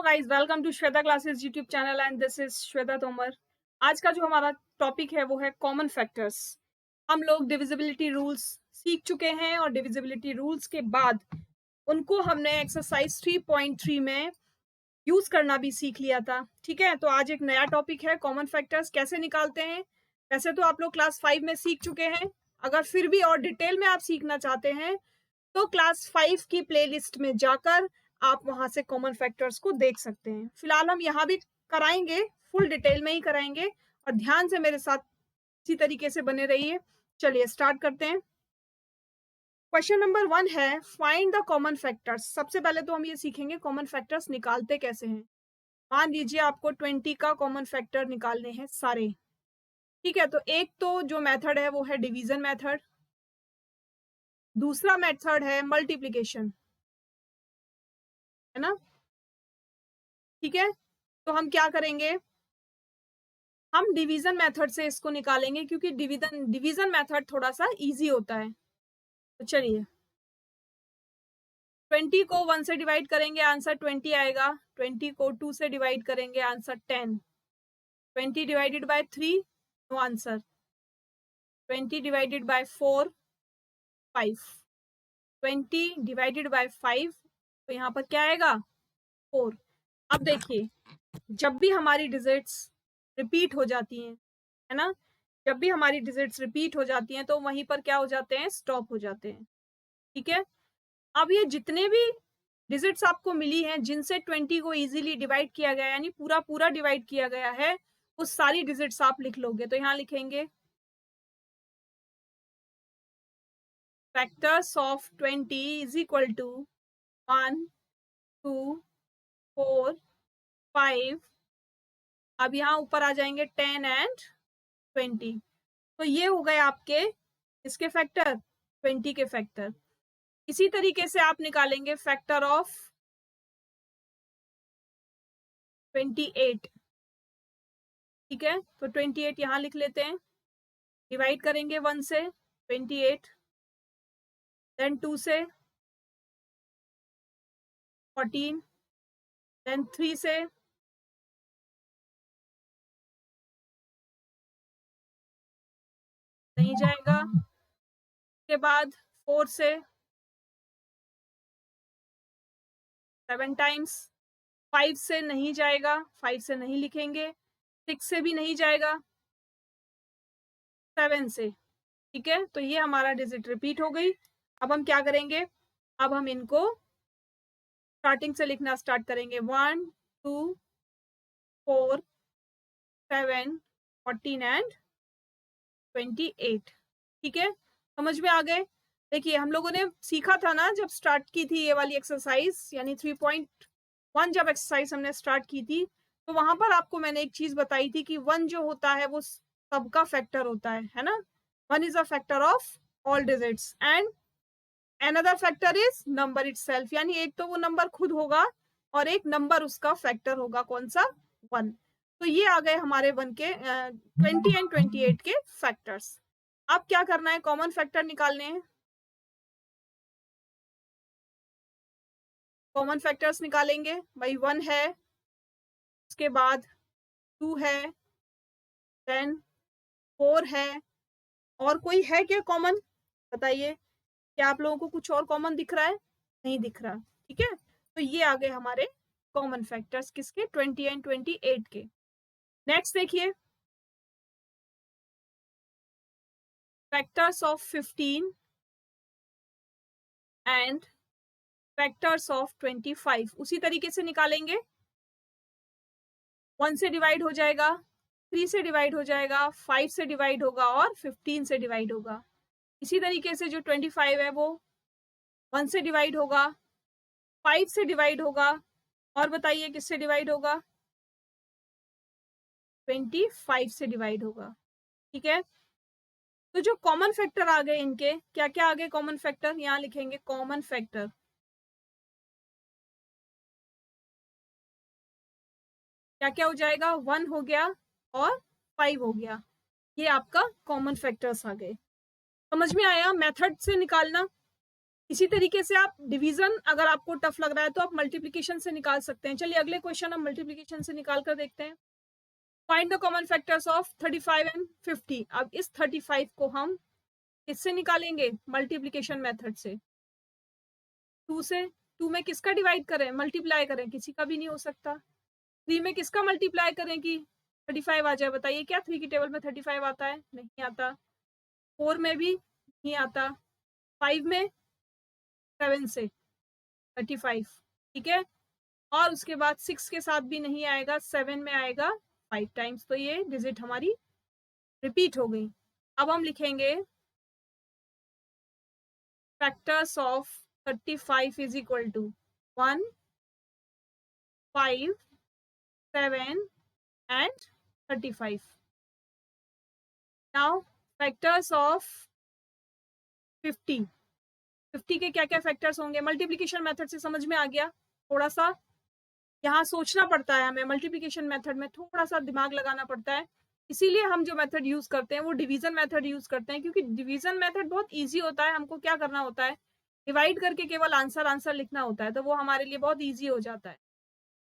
Hello guys, welcome to Shweta classes YouTube channel and this is Shweta Tomar. आज का जो हमारा टॉपिक है वो है कॉमन फैक्टर्स। हम लोग डिविजिबिलिटी रूल्स सीख चुके हैं और डिविजिबिलिटी रूल्स के बाद उनको हमने एक्सरसाइज 3.3 में यूज करना भी सीख लिया था। ठीक है, तो आज एक नया टॉपिक है कॉमन फैक्टर्स कैसे निकालते हैं। वैसे तो आप लोग क्लास 5 में सीख चुके हैं, अगर फिर भी और डिटेल में आप सीखना चाहते हैं तो क्लास 5 की प्लेलिस्ट में जाकर आप वहां से कॉमन फैक्टर्स को देख सकते हैं। फिलहाल हम यहाँ भी कराएंगे, फुल डिटेल में ही कराएंगे और ध्यान से मेरे साथ इसी तरीके से बने रहिए। चलिए स्टार्ट करते हैं। क्वेश्चन नंबर 1 है फाइंड द कॉमन फैक्टर्स। सबसे पहले तो हम ये सीखेंगे कॉमन फैक्टर्स निकालते कैसे हैं। मान लीजिए आपको 20 का कॉमन फैक्टर निकालने हैं सारे। ठीक है, तो एक तो जो मेथड है वो है डिवीजन मेथड, दूसरा मेथड है मल्टीप्लीकेशन, है ना। ठीक है, तो हम क्या करेंगे, हम डिवीजन मेथड से इसको निकालेंगे क्योंकि डिवीजन मेथड थोड़ा सा इजी होता है। तो चलिए 20 को 1 से डिवाइड करेंगे, आंसर 20 आएगा। 20 को 2 से डिवाइड करेंगे, answer 10। 20 divided by 3, no answer. 20 divided by 4, 5। 20 divided by 5, तो यहाँ पर क्या आएगा, 4। अब देखिए, जब भी हमारी डिजिट्स रिपीट हो जाती हैं, है ना, जब भी हमारी डिजिट्स रिपीट हो जाती हैं तो वहीं पर क्या हो जाते हैं, स्टॉप हो जाते हैं। ठीक है, अब ये जितने भी डिजिट्स आपको मिली हैं जिनसे 20 को इजीली डिवाइड किया गया, यानी पूरा पूरा डिवाइड किया गया है, वो सारी डिजिट्स आप लिख लोगे। तो यहाँ लिखेंगे factors of 20 is equal to 1, 2, 4, 5। अब यहाँ ऊपर आ जाएंगे 10 एंड 20। तो ये हो गए आपके इसके फैक्टर, 20 के फैक्टर। इसी तरीके से आप निकालेंगे फैक्टर ऑफ 28। ठीक है, तो 28 यहाँ लिख लेते हैं, डिवाइड करेंगे 1 से 28, देन 2 से 14, देन 3 से नहीं जाएगा, उसके बाद 4 से 7 टाइम्स, 5 से नहीं जाएगा, 5 से नहीं लिखेंगे, 6 से भी नहीं जाएगा, 7 से। ठीक है, तो ये हमारा डिजिट रिपीट हो गई। अब हम क्या करेंगे, अब हम इनको स्टार्टिंग से लिखना स्टार्ट करेंगे। 1, 2, 4, 7, 14 एंड 28। ठीक है, समझ में आ गए। देखिए हम लोगों ने सीखा था ना, जब स्टार्ट की थी ये वाली एक्सरसाइज, यानी 3.1 जब एक्सरसाइज हमने स्टार्ट की थी, तो वहां पर आपको मैंने एक चीज बताई थी कि 1 जो होता है वो सबका फैक्टर होता है ना। 1 is a factor of all digits and another factor is number itself, यानी एक तो वो नंबर खुद होगा और एक नंबर उसका फैक्टर होगा, कौन सा, 1। तो ये आ गए हमारे 1 के 20 एंड 28 के फैक्टर्स। अब क्या करना है, कॉमन फैक्टर निकालने हैं। कॉमन फैक्टर्स निकालेंगे भाई, 1 है, उसके बाद 2 है, देन 4 है, और कोई है क्या कॉमन, बताइए। क्या आप लोगों को कुछ और कॉमन दिख रहा है, नहीं दिख रहा। ठीक है, तो ये आ गए हमारे कॉमन फैक्टर्स किसके, 20 एंड 28 के। नेक्स्ट देखिए, factors of 15 and factors of 25 उसी तरीके से निकालेंगे। 1 से डिवाइड हो जाएगा, 3 से डिवाइड हो जाएगा, 5 से डिवाइड होगा और 15 से डिवाइड होगा। इसी तरीके से जो 25 है वो 1 से डिवाइड होगा, 5 से डिवाइड होगा, और बताइए किससे डिवाइड होगा, 25 से डिवाइड होगा। ठीक है, तो जो कॉमन फैक्टर आ गए इनके, क्या क्या आ गए कॉमन फैक्टर, यहाँ लिखेंगे कॉमन फैक्टर। क्या क्या हो जाएगा, 1 हो गया और 5 हो गया, ये आपका कॉमन फैक्टर्स आ गए। समझ में आया मेथड से निकालना। इसी तरीके से आप डिवीजन अगर आपको टफ लग रहा है तो आप मल्टीप्लिकेशन से निकाल सकते हैं। चलिए अगले क्वेश्चन हम मल्टीप्लिकेशन से निकाल कर देखते हैं। Find the common factors of 35 and 50। अब इस 35 को हम किससे निकालेंगे? मल्टीप्लिकेशन मेथड से। 2 से, 2 में किसका डिवाइड करें? मल्टीप्लाई करें, किसी का भी नहीं हो सकता। 3 में किसका मल्टीप्लाई करें कि 35 आ जाए? बताइए क्या 3 की टेबल में 35 आता है? नहीं आता। 4 में भी नहीं आता। 5 में 7 से 35, ठीक है। और उसके बाद 6 के साथ भी नहीं आएगा, 7 में आएगा 5 टाइम्स, तो ये डिजिट हमारी रिपीट हो गई। अब हम लिखेंगे factors of 35 is equal to 1, 5, 7 and 35. Now factors of 50. 50 के क्या क्या फैक्टर्स होंगे? मल्टीप्लिकेशन मेथड से समझ में आ गया। थोड़ा सा यहाँ सोचना पड़ता है हमें, मल्टीप्लिकेशन मेथड में थोड़ा सा दिमाग लगाना पड़ता है, इसीलिए हम जो मेथड यूज करते हैं वो डिवीजन मेथड यूज करते हैं, क्योंकि डिवीजन मेथड बहुत इजी होता है। हमको क्या करना होता है? डिवाइड करके केवल आंसर लिखना होता है, तो वो हमारे लिए बहुत ईजी हो जाता है।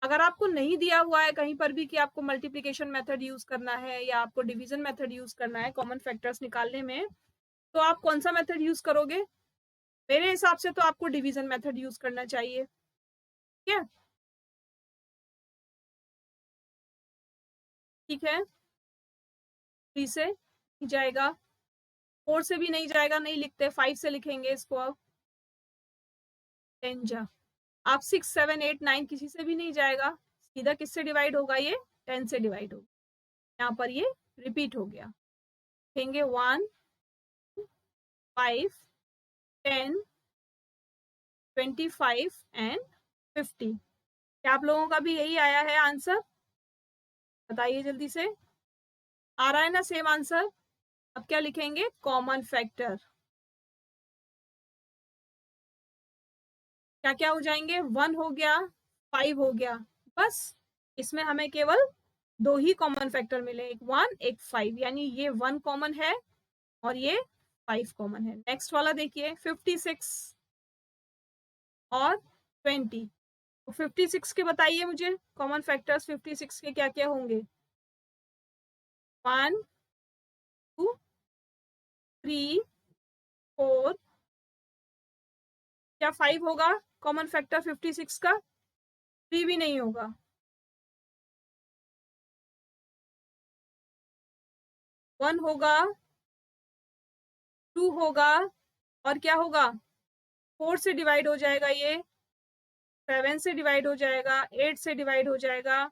अगर आपको नहीं दिया हुआ है कहीं पर भी कि आपको मल्टीप्लिकेशन मेथड यूज करना है या आपको डिवीजन मेथड यूज करना है कॉमन फैक्टर्स निकालने में, तो आप कौन सा मेथड यूज करोगे? मेरे हिसाब से तो आपको डिवीजन मेथड यूज करना चाहिए, ठीक है? ठीक है, 3 से नहीं जाएगा, 4 से भी नहीं जाएगा, नहीं लिखते, 5 से लिखेंगे इसको। अब 10 जा, आप 6, 7, 8, 9 किसी से भी नहीं जाएगा, सीधा किससे डिवाइड होगा? ये 10 से डिवाइड होगा। यहाँ पर ये रिपीट हो गया, लिखेंगे 1, 5, 10, 25 एंड 50। क्या आप लोगों का भी यही आया है आंसर? बताइए जल्दी से, आ रहा है ना सेम आंसर? अब क्या लिखेंगे? Common factor. क्या क्या हो जाएंगे? 1 हो गया, 5 हो गया, बस इसमें हमें केवल 2 ही कॉमन फैक्टर मिले, एक 1 एक 5, यानी ये 1 कॉमन है और ये 5 कॉमन है। नेक्स्ट वाला देखिए, 56 और 20। तो 56 के बताइए मुझे कॉमन फैक्टर्स 56 के क्या क्या होंगे? 1, 2, 3, 4, क्या 5 होगा कॉमन फैक्टर 56 का? 3 भी नहीं होगा। 1 होगा, 2 होगा, और क्या होगा? 4 से डिवाइड हो जाएगा, ये 7 से डिवाइड हो जाएगा, 8 से डिवाइड हो जाएगा,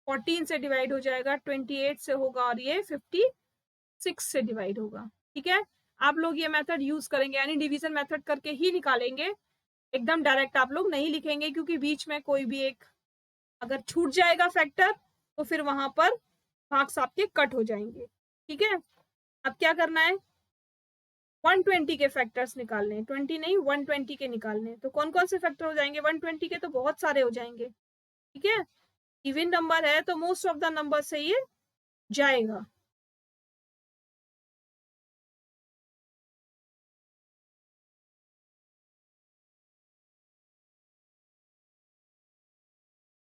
14 से डिवाइड हो जाएगा, 28 से होगा, और ये 56 से डिवाइड होगा। ठीक है, आप लोग ये मेथड यूज करेंगे, यानी डिवीजन मेथड करके ही निकालेंगे, एकदम डायरेक्ट आप लोग नहीं लिखेंगे, क्योंकि बीच में कोई भी एक अगर छूट जाएगा फैक्टर तो फिर वहां पर मार्क्स आपके कट हो जाएंगे। ठीक है, अब क्या करना है? 120 के फैक्टर्स निकालने, 20 नहीं 120 के निकालने। तो कौन कौन से फैक्टर हो जाएंगे 120 के? तो बहुत सारे हो जाएंगे। ठीक है, इवन नंबर है तो मोस्ट ऑफ द नंबर से ये जाएगा।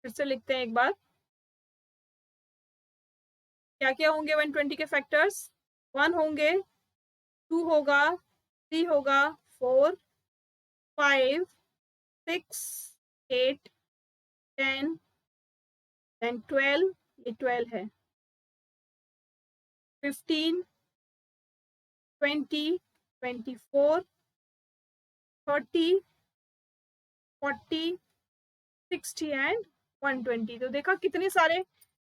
फिर से लिखते हैं एक बार, क्या क्या होंगे 120 के फैक्टर्स? 1 होंगे, 2 होगा, 3 होगा, 4, 5, 6, 8, 10, देन 12, ये 12 है, 15, 20, 24, 30, 40, 60 एंड 120। तो देखा कितने सारे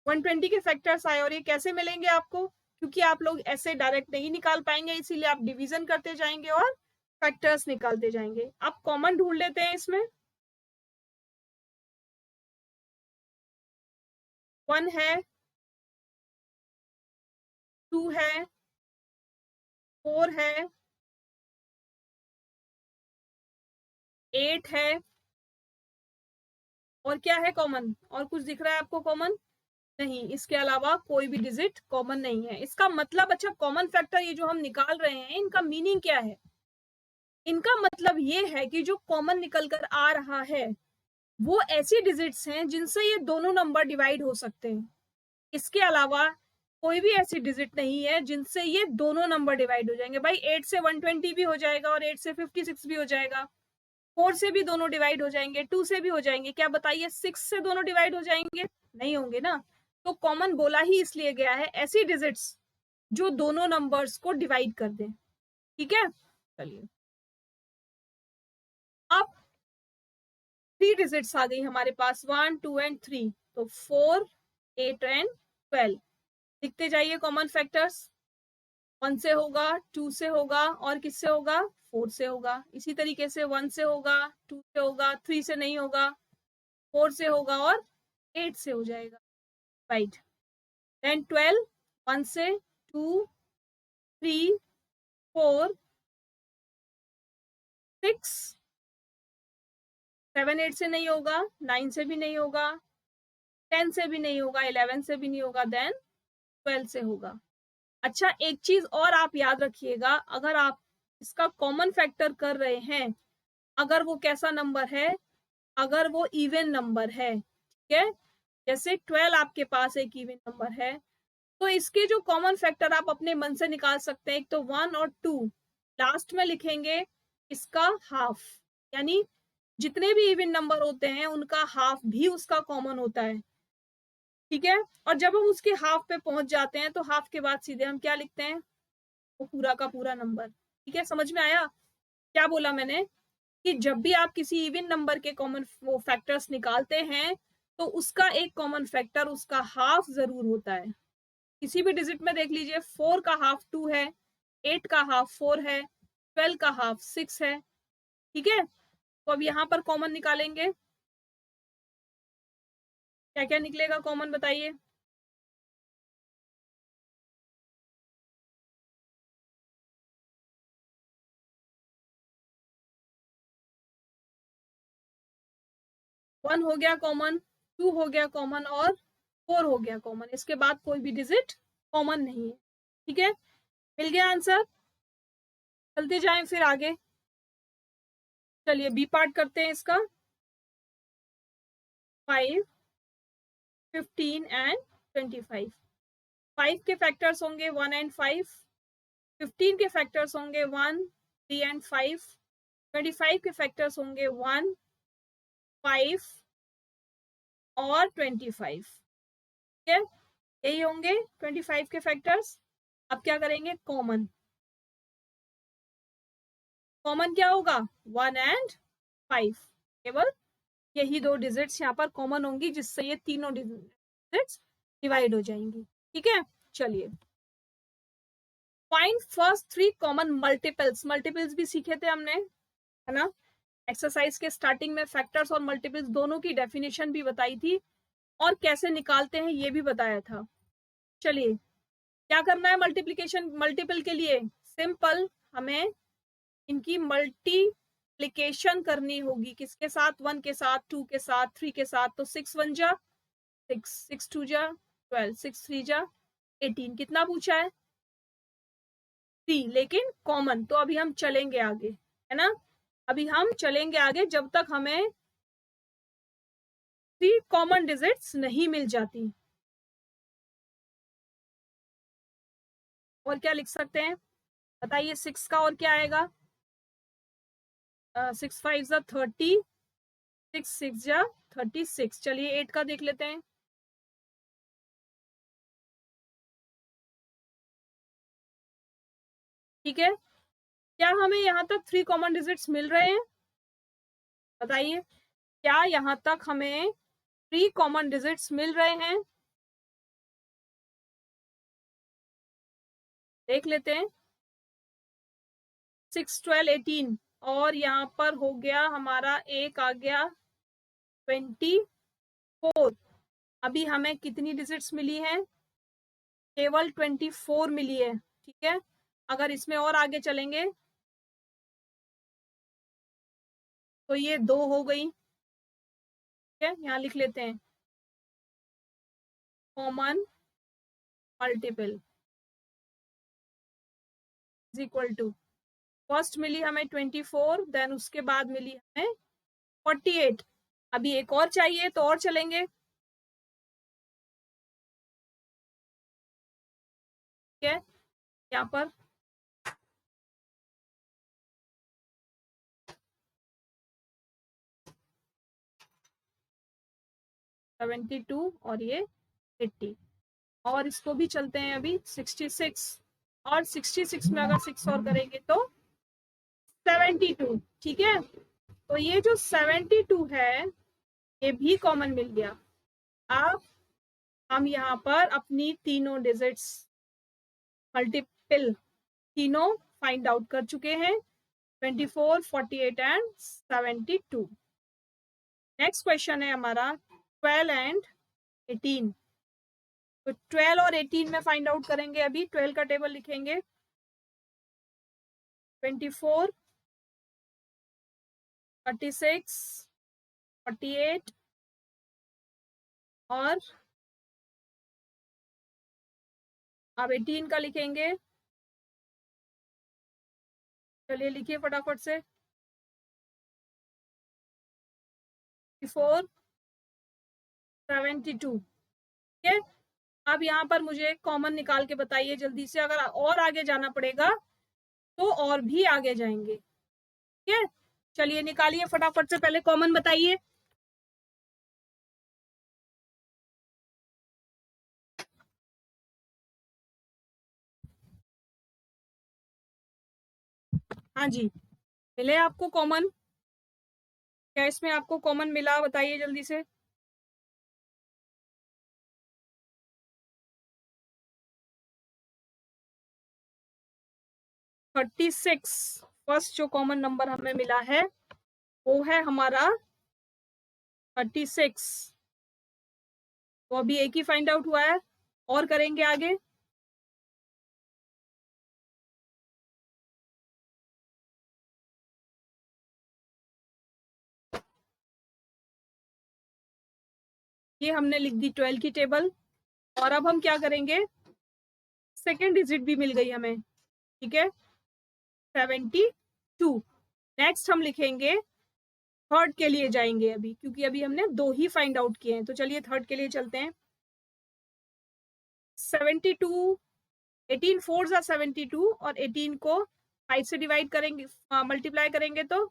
120 के फैक्टर्स आए, और ये कैसे मिलेंगे आपको? क्योंकि आप लोग ऐसे डायरेक्ट नहीं निकाल पाएंगे, इसीलिए आप डिवीजन करते जाएंगे और फैक्टर्स निकालते जाएंगे। आप कॉमन ढूंढ लेते हैं इसमें। 1 है, 2 है, 4 है, 8 है, और क्या है कॉमन? और कुछ दिख रहा है आपको कॉमन? नहीं, इसके अलावा कोई भी डिजिट कॉमन नहीं है। इसका मतलब, अच्छा कॉमन फैक्टर ये जो हम निकाल रहे हैं इनका मीनिंग क्या है? इनका मतलब ये है कि जो कॉमन निकल कर आ रहा है वो ऐसी डिजिट्स हैं जिनसे ये दोनों नंबर डिवाइड हो सकते हैं। इसके अलावा कोई भी ऐसी डिजिट नहीं है जिनसे ये दोनों नंबर डिवाइड हो जाएंगे। भाई 8 से 120 भी हो जाएगा और 8 से 56 भी हो जाएगा, 4 से भी दोनों डिवाइड हो जाएंगे, 2 से भी हो जाएंगे। क्या बताइए 6 से दोनों डिवाइड हो जाएंगे? नहीं होंगे ना। तो कॉमन बोला ही इसलिए गया है ऐसी डिजिट्स जो दोनों नंबर्स को डिवाइड कर दें। ठीक है, चलिए अब 3 डिजिट्स आ गई हमारे पास, 1 2 एंड 3। तो 4 8 एंड 12 लिखते जाइए कॉमन फैक्टर्स। 1 से होगा, 2 से होगा और किससे होगा? 4 से होगा। इसी तरीके से 1 से होगा, 2 से होगा, 3 से नहीं होगा, 4 से होगा और 8 से हो जाएगा। राइट, देन 12 1 से, 2 3 4 6 7 8 से नहीं होगा, 9 से भी नहीं होगा, 10 से भी नहीं होगा, 11 से भी नहीं होगा, देन 12 से होगा। अच्छा, एक चीज और आप याद रखिएगा, अगर आप इसका कॉमन फैक्टर कर रहे हैं, अगर वो कैसा नंबर है, अगर वो इवन नंबर है, ठीक है, जैसे 12 आपके पास एक इवन नंबर है, तो इसके जो कॉमन फैक्टर आप अपने मन से निकाल सकते हैं, एक तो 1 और 2, लास्ट में लिखेंगे इसका हाफ, यानी जितने भी इवन नंबर होते हैं उनका हाफ भी उसका कॉमन होता है। ठीक है, और जब हम उसके हाफ पे पहुंच जाते हैं तो हाफ के बाद सीधे हम क्या लिखते हैं? वो पूरा का पूरा नंबर। ठीक है, समझ में आया क्या बोला मैंने? कि जब भी आप किसी इवन नंबर के कॉमन वो फैक्टर्स निकालते हैं तो उसका एक कॉमन फैक्टर उसका हाफ जरूर होता है। किसी भी डिजिट में देख लीजिए, 4 का हाफ 2 है, 8 का हाफ 4 है, 12 का हाफ 6 है। ठीक है, तो अब यहाँ पर कॉमन निकालेंगे, क्या क्या निकलेगा कॉमन बताइए? वन हो गया कॉमन, 2 हो गया कॉमन और 4 हो गया कॉमन। इसके बाद कोई भी डिजिट कॉमन नहीं है। ठीक है, मिल गया आंसर। चलते जाएं फिर आगे। चलिए बी पार्ट करते हैं इसका। 5 15 एंड 25। 5 के फैक्टर्स होंगे 1 एंड 5, 15 के फैक्टर्स होंगे 1 3 एंड 5, 25 के फैक्टर्स होंगे 1 5 और 25। ठीक है, यही होंगे 25 के फैक्टर्स। अब क्या करेंगे? कॉमन। कॉमन क्या होगा? 1 एंड 5। केवल यही दो डिजिट्स यहाँ पर कॉमन होंगी जिससे ये तीनों डिजिट्स डिवाइड हो जाएंगी। ठीक है, चलिए find first 3 common multiples. Multiples भी सीखे थे हमने, है ना? एक्सरसाइज के स्टार्टिंग में फैक्टर्स और मल्टीपल्स दोनों की डेफिनेशन भी बताई थी और कैसे निकालते हैं ये भी बताया था। चलिए क्या करना है मल्टीप्लीकेशन मल्टीपल के लिए? सिंपल, हमें इनकी मल्टीप्लीकेशन करनी होगी। किसके साथ? 1 के साथ, 2 के साथ, 3 के साथ। तो 6 1 जा 6, 6 2 जा 12, 6 3 जा 18। कितना पूछा है? 3, लेकिन कॉमन। तो अभी हम चलेंगे आगे, है ना? अभी हम चलेंगे आगे जब तक हमें 3 कॉमन डिजिट्स नहीं मिल जाती। और क्या लिख सकते हैं बताइए? 6 का और क्या आएगा? 6 5 जा 30, 6 6 जा 36। चलिए 8 का देख लेते हैं। ठीक है, क्या हमें यहाँ तक 3 कॉमन डिजिट्स मिल रहे हैं? बताइए, क्या यहाँ तक हमें 3 कॉमन डिजिट्स मिल रहे हैं? देख लेते हैं। 6 12 18 और यहाँ पर हो गया हमारा, एक आ गया 24। अभी हमें कितनी डिजिट्स मिली हैं? केवल 24 मिली है। ठीक है, अगर इसमें और आगे चलेंगे तो ये 2 हो गई। ठीक है, यहाँ लिख लेते हैं common multiple is equal to first मिली हमें 24, देन उसके बाद मिली हमें 48। अभी एक और चाहिए तो और चलेंगे। ठीक है, यहाँ पर 72 और ये 80, और इसको भी चलते हैं अभी 66, और 66 में अगर 6 और करेंगे तो 72। ठीक है, तो ये जो 72 है ये भी कॉमन मिल गया। अब हम यहाँ पर अपनी तीनों डिजिट्स मल्टीपल तीनों फाइंड आउट कर चुके हैं, 24, 48 एंड 72। नेक्स्ट क्वेश्चन है हमारा 12 एंड 18। तो 12 और 18 में फाइंड आउट करेंगे। अभी 12 का टेबल लिखेंगे, 24, 36, 48 और अब 18 का लिखेंगे। चलिए लिखिए फटाफट से, 4, 72। ठीक है, अब यहाँ पर मुझे कॉमन निकाल के बताइए जल्दी से, अगर और आगे जाना पड़ेगा तो और भी आगे जाएंगे। ठीक है, चलिए निकालिए फटाफट से, पहले कॉमन बताइए। हाँ जी, मिले आपको कॉमन? क्या इसमें आपको कॉमन मिला, बताइए जल्दी से। 36 फर्स्ट जो कॉमन नंबर हमें मिला है वो है हमारा 36। तो अभी एक ही फाइंड आउट हुआ है, और करेंगे आगे। ये हमने लिख दी 12 की टेबल, और अब हम क्या करेंगे, सेकेंड डिजिट भी मिल गई हमें। ठीक है, 72। नेक्स्ट हम लिखेंगे, थर्ड के लिए जाएंगे अभी, क्योंकि अभी हमने दो ही फाइंड आउट किए हैं। तो चलिए थर्ड के लिए चलते हैं। 72, 18 फोर जा 72, और 18 को 5 से डिवाइड करेंगे, मल्टीप्लाई करेंगे तो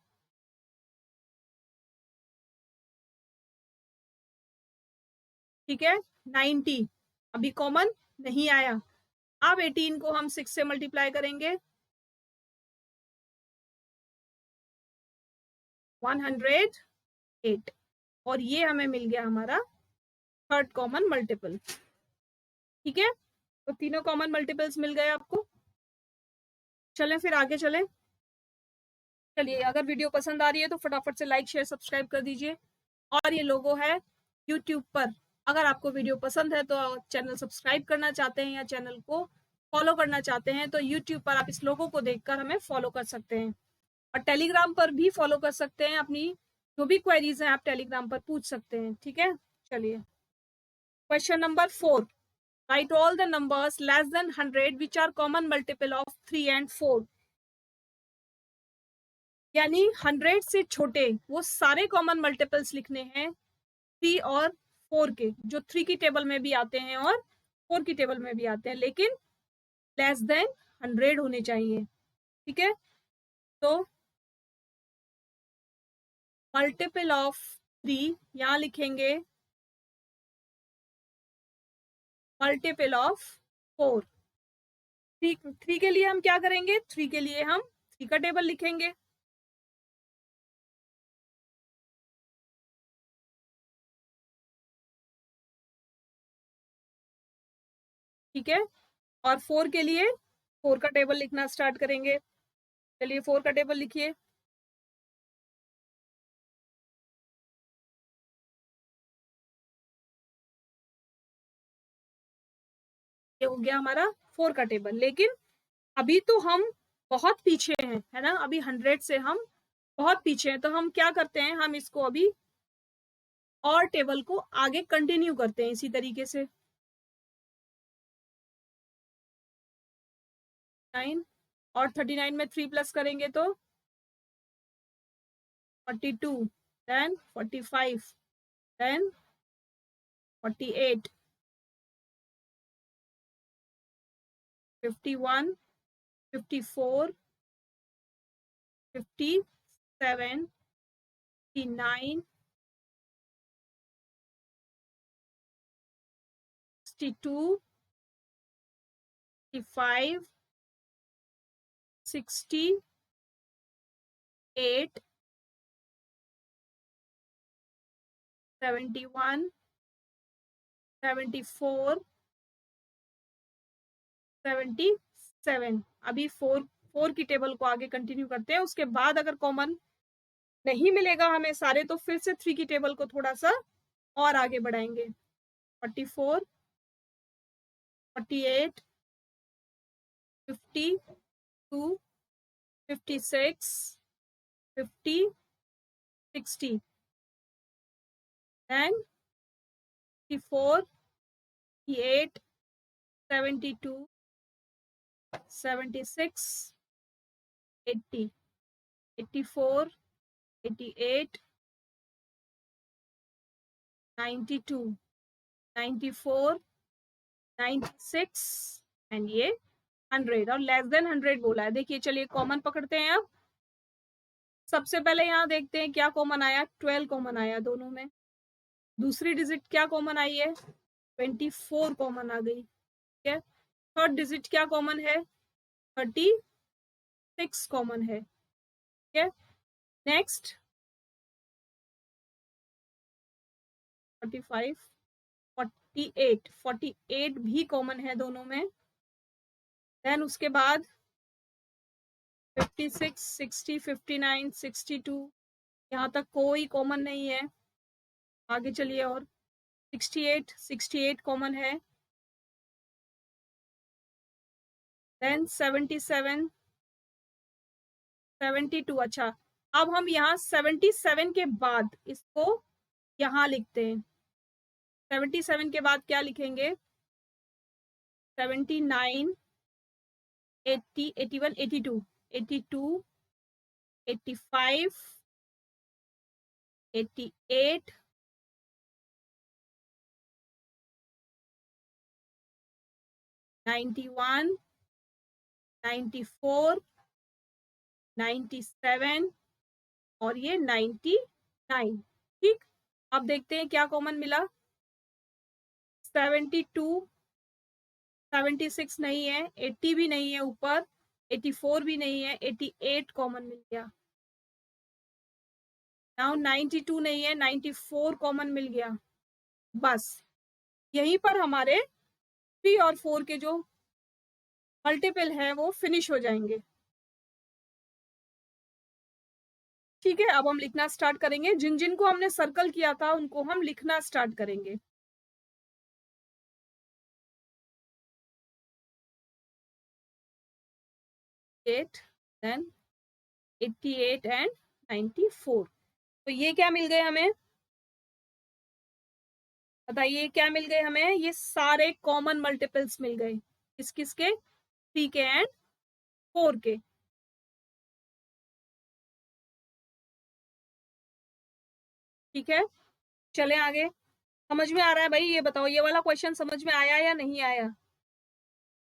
ठीक है 90। अभी कॉमन नहीं आया। अब 18 को हम 6 से मल्टीप्लाई करेंगे, 108, और ये हमें मिल गया हमारा थर्ड कॉमन मल्टीपल। ठीक है, तो तीनों कॉमन मल्टीपल्स मिल गए आपको। चलें फिर आगे चलें। चलिए, अगर वीडियो पसंद आ रही है तो फटाफट से लाइक शेयर सब्सक्राइब कर दीजिए। और ये लोगो है यूट्यूब पर, अगर आपको वीडियो पसंद है तो चैनल सब्सक्राइब करना चाहते हैं या चैनल को फॉलो करना चाहते हैं तो यूट्यूब पर आप इस लोगो को देखकर हमें फॉलो कर सकते हैं, और टेलीग्राम पर भी फॉलो कर सकते हैं। अपनी जो भी क्वेरीज हैं आप टेलीग्राम पर पूछ सकते हैं। ठीक है, चलिए question number 4, write all the numbers less than 100 which are common multiple of 3 and 4। यानी 100 से छोटे वो सारे कॉमन मल्टीपल्स लिखने हैं 3 और 4 के, जो 3 की टेबल में भी आते हैं और 4 की टेबल में भी आते हैं, लेकिन लेस देन 100 होने चाहिए। ठीक है, तो मल्टीपल ऑफ 3 यहां लिखेंगे, मल्टीपल ऑफ 4। 3 के लिए हम क्या करेंगे, 3 के लिए हम 3 का टेबल लिखेंगे। ठीक है, और 4 के लिए 4 का टेबल लिखना स्टार्ट करेंगे। चलिए 4 का टेबल लिखिए। ये हो गया हमारा 4 का टेबल, लेकिन अभी तो हम बहुत पीछे हैं, है ना, अभी 100 से हम बहुत पीछे हैं। तो हम क्या करते हैं, हम इसको अभी और टेबल को आगे कंटिन्यू करते हैं इसी तरीके से। 9, और 39 में 3 प्लस करेंगे तो 42, देन 45, देन 48, 51, 54, 57, 59, 62, 65, 60, 8, 71, 74, 77। अभी फोर की टेबल को आगे कंटिन्यू करते हैं। उसके बाद अगर कॉमन नहीं मिलेगा हमें सारे, तो फिर से 3 की टेबल को थोड़ा सा और आगे बढ़ाएंगे। 44, 48, 52, 56, 50, 60, then 54, 58, 72, 76, 80, 84, 88, 92, 94, 96 एंड ये 100 और लेस देन 100 बोला है। देखिए चलिए कॉमन पकड़ते हैं। अब सबसे पहले यहाँ देखते हैं क्या कॉमन आया। 12 कॉमन आया दोनों में। दूसरी डिजिट क्या कॉमन आई है? 24 कॉमन आ गई। ठीक है। थर्ड डिजिट क्या कॉमन है? 36 कॉमन है। ठीक है। नेक्स्ट 45, 48 भी कॉमन है दोनों में। देन उसके बाद 56, 60, 59, 62, यहाँ तक कोई कॉमन नहीं है। आगे चलिए। और 68 कॉमन है। देन 77, 72। अच्छा, अब हम यहाँ 77 के बाद इसको यहाँ लिखते हैं। 77 के बाद क्या लिखेंगे? 79, 80, 81, 82, 82, 85, 88, 91, 94, 97 और ये 99। ठीक। अब देखते हैं क्या कॉमन मिला। 72, 76 नहीं है, 80 भी नहीं है ऊपर, 84 भी नहीं है, 88 कॉमन मिल गया। नाउ 92 नहीं है, 94 कॉमन मिल गया। बस यहीं पर हमारे 3 और 4 के जो मल्टीपल है वो फिनिश हो जाएंगे। ठीक है। अब हम लिखना स्टार्ट करेंगे। जिन जिन को हमने सर्कल किया था उनको हम लिखना स्टार्ट करेंगे। Then 88 and 94। तो ये क्या मिल गए हमें? बताइए क्या मिल गए हमें? ये सारे कॉमन मल्टीपल्स मिल गए। किस किस के? 3 के एंड 4 के। ठीक है। चले आगे। समझ में आ रहा है भाई? ये बताओ, ये वाला क्वेश्चन समझ में आया या नहीं आया?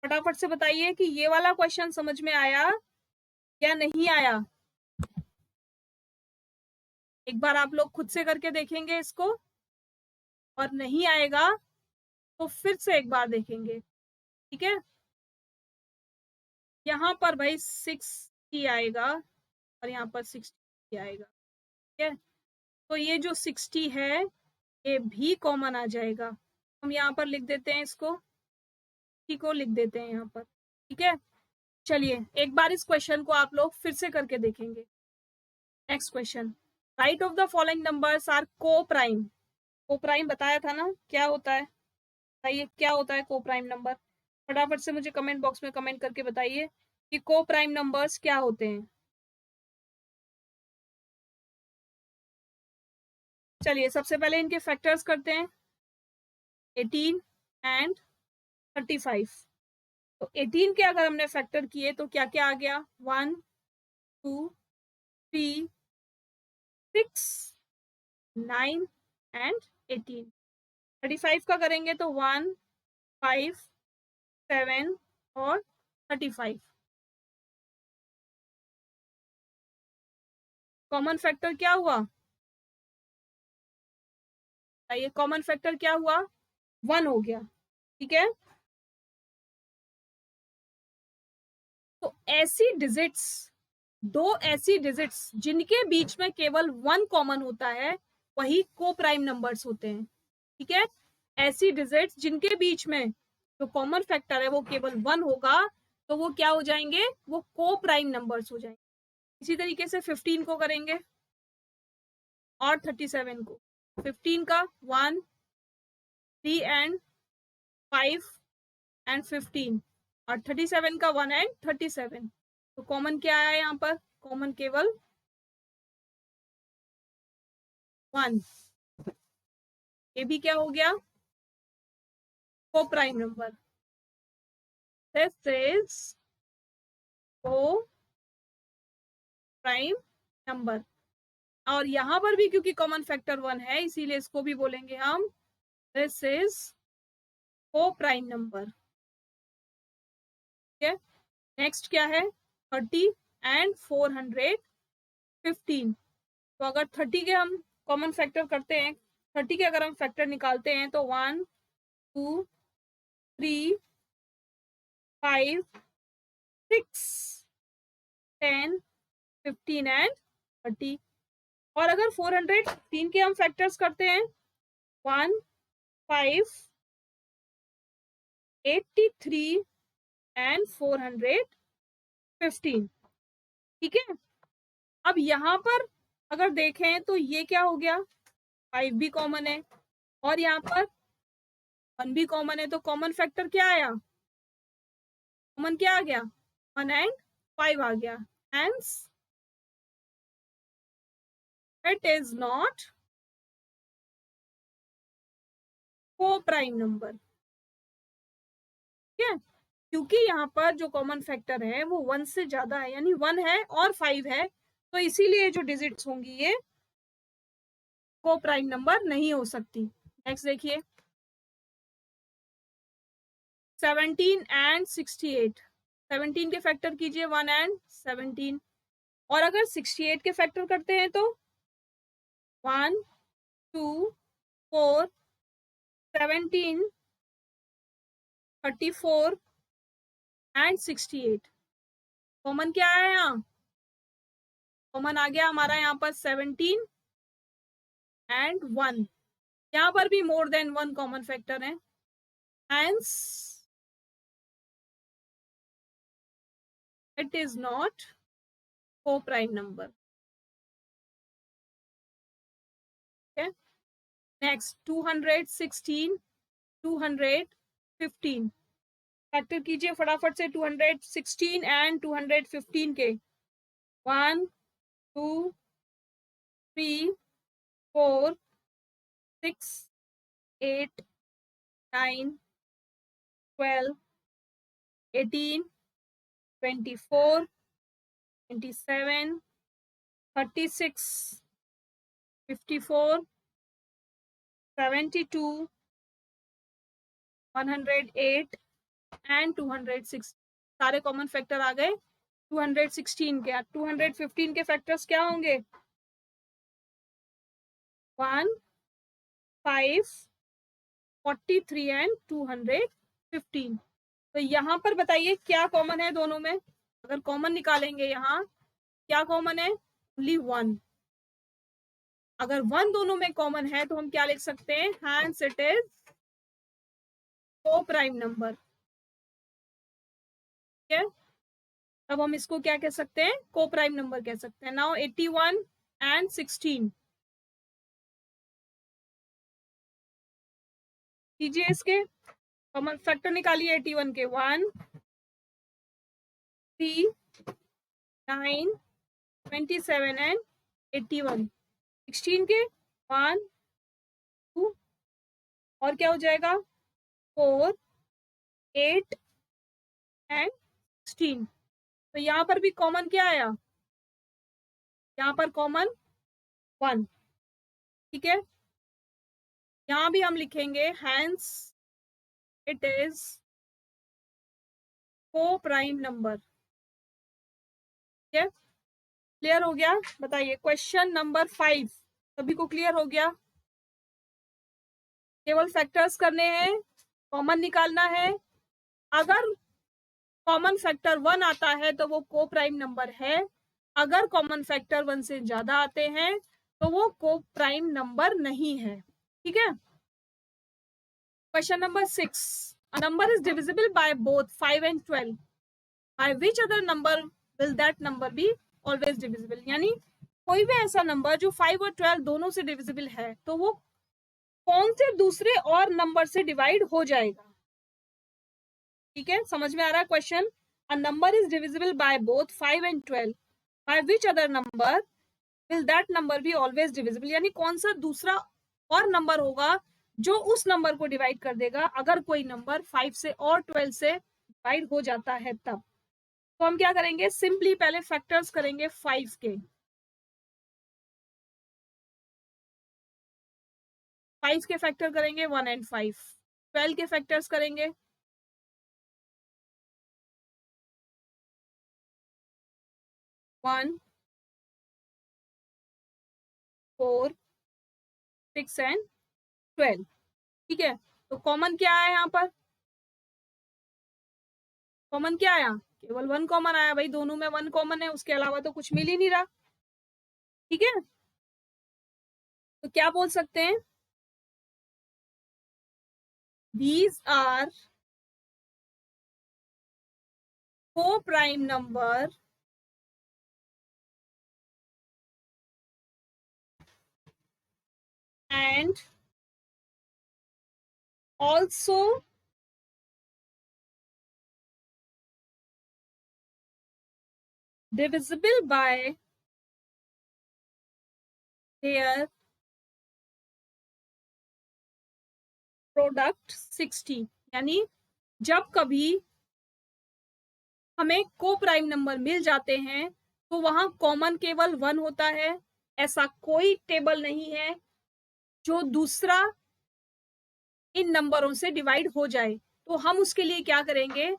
फटाफट से बताइए कि ये वाला क्वेश्चन समझ में आया या नहीं आया। एक बार आप लोग खुद से करके देखेंगे इसको, और नहीं आएगा तो फिर से एक बार देखेंगे। ठीक है। यहाँ पर भाई 60 आएगा और यहाँ पर 60 आएगा। ठीक है। तो ये जो 60 है ये भी कॉमन आ जाएगा। हम यहाँ पर लिख देते हैं इसको, ठीक को लिख देते हैं यहाँ पर। ठीक है। चलिए एक बार इस क्वेश्चन को आप लोग फिर से करके देखेंगे। Next question, write of the following numbers are coprime. Coprime बताया था ना क्या होता है? बताइए क्या होता है को प्राइम नंबर। फटाफट से मुझे कमेंट बॉक्स में कमेंट करके बताइए कि को प्राइम नंबर्स क्या होते हैं। चलिए सबसे पहले इनके फैक्टर्स करते हैं। 18 एंड 35। तो 18 के अगर हमने फैक्टर किए तो क्या क्या आ गया, 1 2 3 6 9 एंड 18। 35 का करेंगे तो 1 5 7 और 35। कॉमन फैक्टर क्या हुआ, ये कॉमन फैक्टर क्या हुआ, 1 हो गया। ठीक है, तो ऐसी डिजिट्स, दो ऐसी डिजिट्स जिनके बीच में केवल 1 कॉमन होता है वही को प्राइम नंबर्स होते हैं। ठीक है, ऐसी डिजिट्स जिनके बीच में जो कॉमन फैक्टर है वो केवल 1 होगा तो वो क्या हो जाएंगे, वो को प्राइम नंबर्स हो जाएंगे। इसी तरीके से 15 को करेंगे और 37 को। 15 का 1 3 एंड 5 एंड 15 और 37 का 1 एंड 37। तो कॉमन क्या है यहाँ पर, कॉमन केवल 1। ये भी क्या हो गया, को प्राइम नंबर। दिस इज को प्राइम नंबर। और यहां पर भी क्योंकि कॉमन फैक्टर 1 है इसीलिए इसको भी बोलेंगे हम दिस इज को प्राइम नंबर। ठीक है, नेक्स्ट क्या है, 30 एंड 415। तो अगर 30 के हम कॉमन फैक्टर करते हैं, 30 के अगर हम फैक्टर निकालते हैं तो 1 2 3 5 6 10 15 एंड 30। और अगर 415 के हम फैक्टर्स करते हैं 1 5 83 एंड 415। ठीक है, अब यहाँ पर अगर देखें तो ये क्या हो गया, 5 भी कॉमन है और यहाँ पर 1 भी कॉमन है, तो कॉमन फैक्टर क्या आया, कॉमन क्या आ गया, 1 एंड 5 आ गया। हेंस इट इज नॉट को प्राइम नंबर। ठीक है, क्योंकि यहाँ पर जो कॉमन फैक्टर है वो 1 से ज्यादा है, यानी 1 है और 5 है, तो इसीलिए जो डिजिट्स होंगी ये को प्राइम नंबर नहीं हो सकती। नेक्स्ट देखिए 17 एंड 68। 17 के फैक्टर कीजिए 1 एंड 17, और अगर 68 के फैक्टर करते हैं तो 1 2 4 17 34 एंड 68। कॉमन क्या है यहाँ, कॉमन आ गया हमारा यहाँ पर 17 एंड 1। यहाँ पर भी मोर देन 1 कॉमन फैक्टर है, हेंस इट इज नॉट को प्राइम नंबर। नेक्स्ट 216 215। फैक्टर कीजिए फटाफट से 216 एंड 215 के। 1 2 3 4 6 8 9 12 18 24 27 36 54 72 108 एंड 206। सारे कॉमन फैक्टर आ गए 216 के। 215 के फैक्टर्स क्या होंगे, 1 5 43 एंड 215। तो यहाँ पर बताइए क्या कॉमन है दोनों में, अगर कॉमन निकालेंगे यहाँ क्या कॉमन है, ओनली 1। अगर 1 दोनों में कॉमन है तो हम क्या लिख सकते हैं, हेंस इट इज को प्राइम नंबर। ठीक है, तब हम इसको क्या कह सकते हैं, को प्राइम नंबर कह सकते हैं। नाउ 81 एंड 16 कीजिए, इसके कॉमन फैक्टर निकालिए 81 के। 1 3 9 27 एंड 81। 16 के 1 2 और क्या हो जाएगा 4 8 एंड 16। तो यहाँ पर भी कॉमन क्या आया, यहाँ पर कॉमन 1। ठीक है, यहाँ भी हम लिखेंगे हैंस इट इज को प्राइम नंबर। ठीक है, क्लियर हो गया? बताइए क्वेश्चन नंबर 5 सभी को क्लियर हो गया? केवल फैक्टर्स करने हैं, कॉमन निकालना है। अगर कॉमन फैक्टर 1 आता है तो वो को प्राइम नंबर है, अगर कॉमन फैक्टर 1 से ज्यादा आते हैं तो वो को प्राइम नंबर नहीं है। ठीक है, question number 6, a number is divisible by both 5 and 12, by which other number will that number be always divisible? यानी कोई भी ऐसा नंबर जो 5 और 12 दोनों से डिविजिबल है तो वो कौन से दूसरे और नंबर से डिवाइड हो जाएगा? ठीक है, समझ में आ रहा है question? A number is divisible by both 5 and 12, by which other number will that number be always divisible? यानी कौन सा दूसरा और नंबर होगा जो उस नंबर को डिवाइड कर देगा अगर कोई नंबर 5 से और 12 से डिवाइड हो जाता है तब। तो हम क्या करेंगे, सिंपली पहले फैक्टर्स करेंगे 5 के। 5 के फैक्टर करेंगे 1 एंड 5। 12 के फैक्टर्स करेंगे 1, 4, 6 एंड 12। ठीक है, तो कॉमन क्या आया यहाँ पर? कॉमन क्या आया? केवल 1 कॉमन आया भाई, दोनों में 1 कॉमन है, उसके अलावा तो कुछ मिल ही नहीं रहा। ठीक है, तो क्या बोल सकते हैं, these are co-prime number and also divisible by their product 60। यानी जब कभी हमें को प्राइम नंबर मिल जाते हैं तो वहां कॉमन केवल 1 होता है, ऐसा कोई टेबल नहीं है जो दूसरा इन नंबरों से डिवाइड हो जाए। तो हम उसके लिए क्या करेंगे,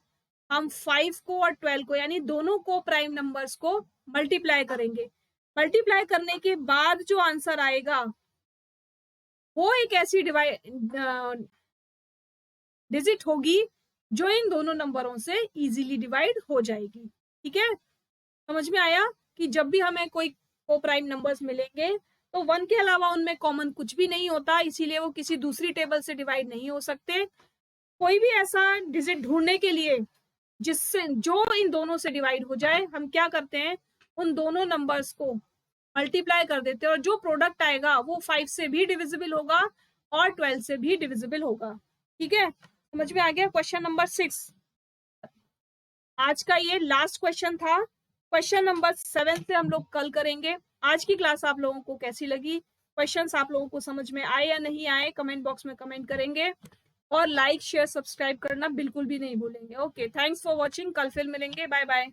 हम 5 को और 12 को यानी दोनों को प्राइम नंबर्स को मल्टीप्लाई करेंगे। मल्टीप्लाई करने के बाद जो आंसर आएगा वो एक ऐसी डिजिट होगी जो इन दोनों नंबरों से इजीली डिवाइड हो जाएगी। ठीक है, समझ में आया कि जब भी हमें कोई को प्राइम नंबर्स मिलेंगे तो 1 के अलावा उनमें कॉमन कुछ भी नहीं होता, इसीलिए वो किसी दूसरी टेबल से डिवाइड नहीं हो सकते। कोई भी ऐसा डिजिट ढूंढने के लिए जिससे जो इन दोनों से डिवाइड हो जाए, हम क्या करते हैं, उन दोनों नंबर्स को मल्टीप्लाई कर देते हैं और जो प्रोडक्ट आएगा वो 5 से भी डिविजिबल होगा और 12 से भी डिविजिबल होगा। ठीक है, समझ में आ गया? क्वेश्चन नंबर 6 आज का ये लास्ट क्वेश्चन था। क्वेश्चन नंबर 7 से हम लोग कल करेंगे। आज की क्लास आप लोगों को कैसी लगी, क्वेश्चंस आप लोगों को समझ में आए या नहीं आए, कमेंट बॉक्स में कमेंट करेंगे और लाइक शेयर सब्सक्राइब करना बिल्कुल भी नहीं भूलेंगे। ओके, थैंक्स फॉर वॉचिंग, कल फिर मिलेंगे, बाय बाय।